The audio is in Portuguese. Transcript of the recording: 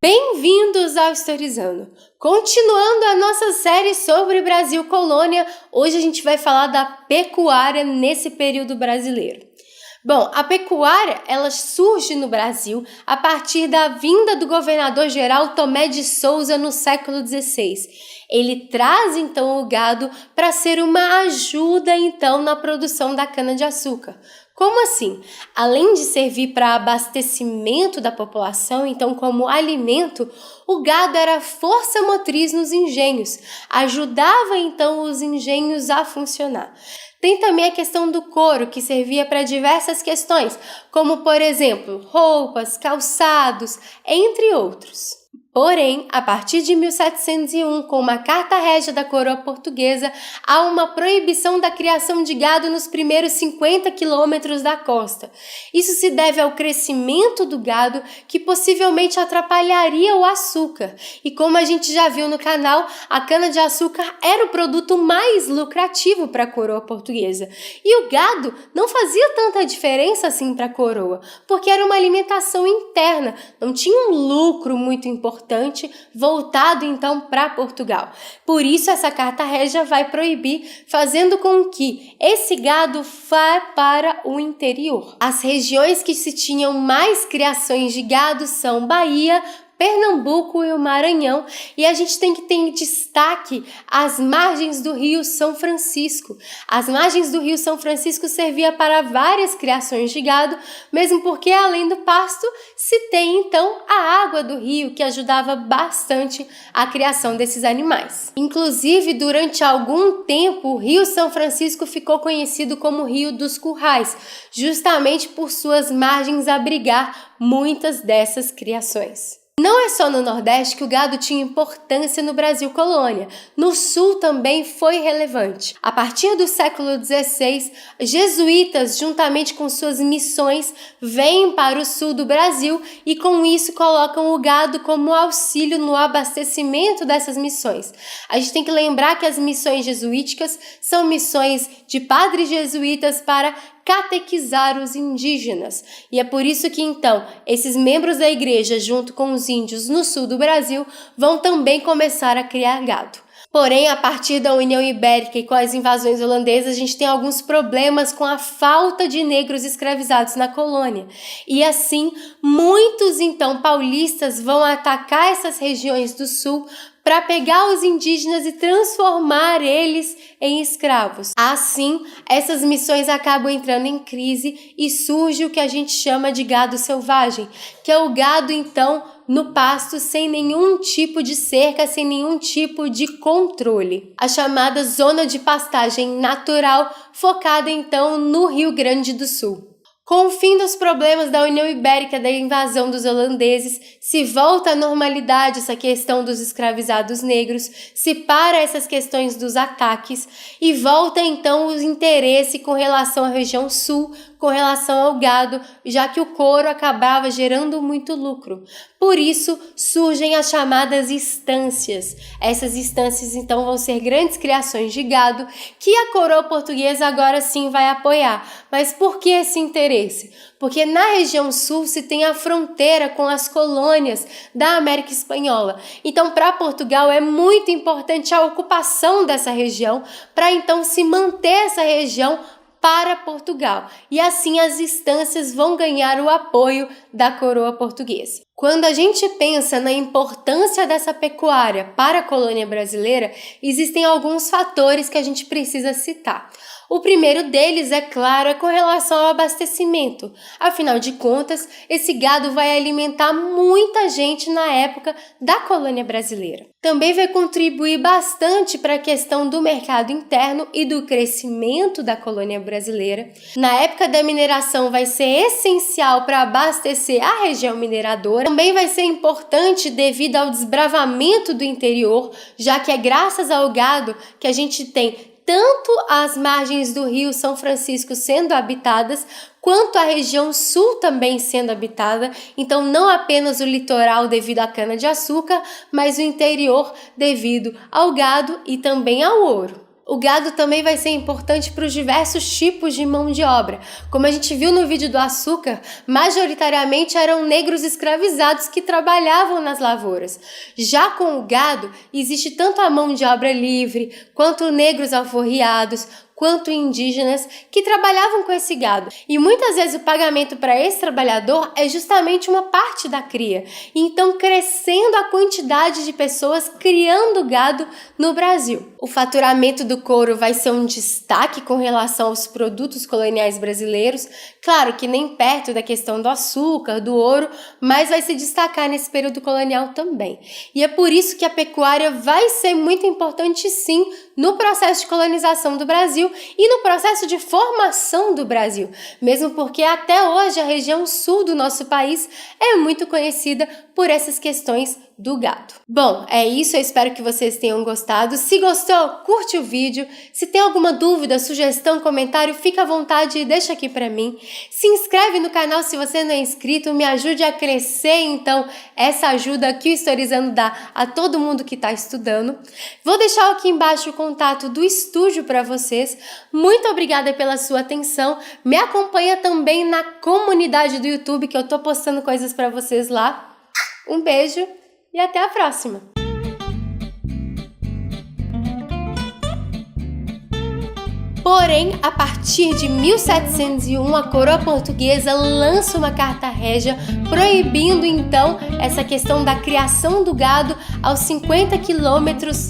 Bem-vindos ao Historizando! Continuando a nossa série sobre Brasil Colônia, hoje a gente vai falar da pecuária nesse período brasileiro. Bom, a pecuária ela surge no Brasil a partir da vinda do governador-geral Tomé de Souza no século XVI. Ele traz então o gado para ser uma ajuda então na produção da cana-de-açúcar. Como assim? Além de servir para abastecimento da população, então como alimento, o gado era força motriz nos engenhos, ajudava então os engenhos a funcionar. Tem também a questão do couro, que servia para diversas questões, como por exemplo, roupas, calçados, entre outros. Porém, a partir de 1701, com uma carta régia da coroa portuguesa, há uma proibição da criação de gado nos primeiros 50 quilômetros da costa. Isso se deve ao crescimento do gado, que possivelmente atrapalharia o açúcar. E como a gente já viu no canal, a cana-de-açúcar era o produto mais lucrativo para a coroa portuguesa. E o gado não fazia tanta diferença assim para a coroa, porque era uma alimentação interna, não tinha um lucro muito importante voltado então para Portugal. Por isso essa carta régia vai proibir, fazendo com que esse gado vá para o interior. As regiões que se tinham mais criações de gado são Bahia, Pernambuco e o Maranhão, e a gente tem que ter em destaque as margens do Rio São Francisco. As margens do Rio São Francisco servia para várias criações de gado, mesmo porque além do pasto se tem então a água do rio, que ajudava bastante a criação desses animais. Inclusive, durante algum tempo, o Rio São Francisco ficou conhecido como Rio dos Currais, justamente por suas margens abrigar muitas dessas criações. Não é só no Nordeste que o gado tinha importância no Brasil Colônia. No Sul também foi relevante. A partir do século XVI, jesuítas, juntamente com suas missões, vêm para o sul do Brasil e com isso colocam o gado como auxílio no abastecimento dessas missões. A gente tem que lembrar que as missões jesuíticas são missões de padres jesuítas para catequizar os indígenas. E é por isso que, então, esses membros da igreja, junto com os índios no sul do Brasil, vão também começar a criar gado. Porém, a partir da União Ibérica e com as invasões holandesas, a gente tem alguns problemas com a falta de negros escravizados na colônia. E assim, muitos, então, paulistas vão atacar essas regiões do sul para pegar os indígenas e transformar eles em escravos. Assim, essas missões acabam entrando em crise e surge o que a gente chama de gado selvagem, que é o gado, então, no pasto, sem nenhum tipo de cerca, sem nenhum tipo de controle. A chamada zona de pastagem natural, focada, então, no Rio Grande do Sul. Com o fim dos problemas da União Ibérica, da invasão dos holandeses, se volta à normalidade essa questão dos escravizados negros, se para essas questões dos ataques e volta então o interesse com relação à região sul, com relação ao gado, já que o couro acabava gerando muito lucro. Por isso, surgem as chamadas estâncias. Essas estâncias, então, vão ser grandes criações de gado que a coroa portuguesa agora sim vai apoiar. Mas por que esse interesse? Porque na região sul se tem a fronteira com as colônias da América Espanhola. Então, para Portugal é muito importante a ocupação dessa região, para então se manter essa região para Portugal, e assim as estâncias vão ganhar o apoio da coroa portuguesa. Quando a gente pensa na importância dessa pecuária para a colônia brasileira, existem alguns fatores que a gente precisa citar. O primeiro deles, é claro, é com relação ao abastecimento. Afinal de contas, esse gado vai alimentar muita gente na época da colônia brasileira. Também vai contribuir bastante para a questão do mercado interno e do crescimento da colônia brasileira. Na época da mineração vai ser essencial para abastecer a região mineradora. Também vai ser importante devido ao desbravamento do interior, já que é graças ao gado que a gente tem tanto as margens do Rio São Francisco sendo habitadas, quanto a região sul também sendo habitada. Então, não apenas o litoral devido à cana-de-açúcar, mas o interior devido ao gado e também ao ouro. O gado também vai ser importante para os diversos tipos de mão de obra. Como a gente viu no vídeo do açúcar, majoritariamente eram negros escravizados que trabalhavam nas lavouras. Já com o gado, existe tanto a mão de obra livre, quanto negros alforriados, quanto indígenas que trabalhavam com esse gado. E muitas vezes o pagamento para esse trabalhador é justamente uma parte da cria. Então, crescendo a quantidade de pessoas criando gado no Brasil. O faturamento do couro vai ser um destaque com relação aos produtos coloniais brasileiros. Claro que nem perto da questão do açúcar, do ouro, mas vai se destacar nesse período colonial também. E é por isso que a pecuária vai ser muito importante, sim, no processo de colonização do Brasil e no processo de formação do Brasil, mesmo porque até hoje a região sul do nosso país é muito conhecida por essas questões do gado. Bom, é isso, eu espero que vocês tenham gostado. Se gostou, curte o vídeo. Se tem alguma dúvida, sugestão, comentário, fica à vontade e deixa aqui pra mim. Se inscreve no canal se você não é inscrito, me ajude a crescer, então, essa ajuda que o Historizando dá a todo mundo que está estudando. Vou deixar aqui embaixo o contato do estúdio para vocês. Muito obrigada pela sua atenção. Me acompanha também na comunidade do YouTube, que eu tô postando coisas para vocês lá. Um beijo e até a próxima! Porém, a partir de 1701, a coroa portuguesa lança uma carta régia proibindo, então, essa questão da criação do gado aos 50 quilômetros